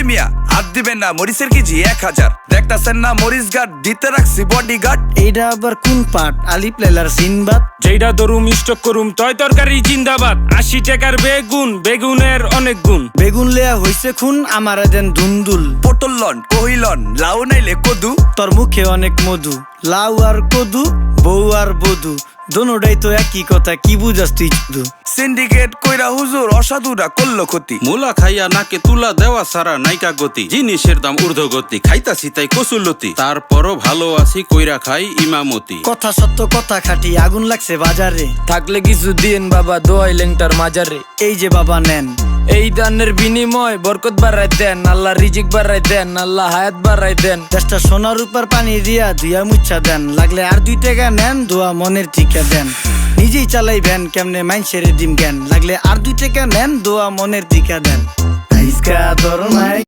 মিয়া হাত দিবেন না, মরিচের কেজি 1000। দেখতাছেন না মরিচ গার্ড দিতে রাখছি বডি গার্ড। এইটা আবার কোন পাট? আলিপ লেলার সিনবাদ। যেইটা ধরুম স্টক করুম তয় তরকারি জিন্দাবাদ। 80 টাকার বেগুন, বেগুনের অনেক গুণ। বেগুন লেয়া হইছে খুন, আমারে দেন ধুন্দুল। পটল লন, কহিলন, লাউ নাইলে কদু। তোর মুখে অনেক মধু, লাউ আর কদু, বউ আর বধু, দোনোটাই তো একই কথা, কি বুঝাস তুই শুধু? সিন্ডিকেট কইরা হুজুর অসাধুরা করলো ক্ষতি। মুলা খাইয়া নাকে তুলা দেওয়া সারা নাইকা গতি। জিনিসের দাম ঊর্ধ্বগতি, খাইতাছি তাই কসুলতি। তারপরও ভালো আছি কইরা খাই ইমামতি। কথা সত্য কথা খাটি, আগুন লাগছে বাজারে। থাকলে কিছু দিন বাবা, দোয়াই লেংটার মাজারে। এই যে বাবা নেন, এই দানের বিনিময় বরকত বাড়াই দেন, আল্লাহ রিজিক বাড়াই দেন, আল্লাহ হায়াত বাড়াই দেন। দেশটা সোনার উপর পানি দিয়া ধুইয়া মুচ্ছা দেন। লাগলে আর 2 টাকা নেন, দোয়া মনের ঠিকা দেন। নিজেই চালাই ভ্যান, কেমনে মাইনসেরে দিম জ্ঞান। লাগলে আর 2 টাকা নেন, দোয়া মনের ঠিকা দেন। আইসকা তোর নাই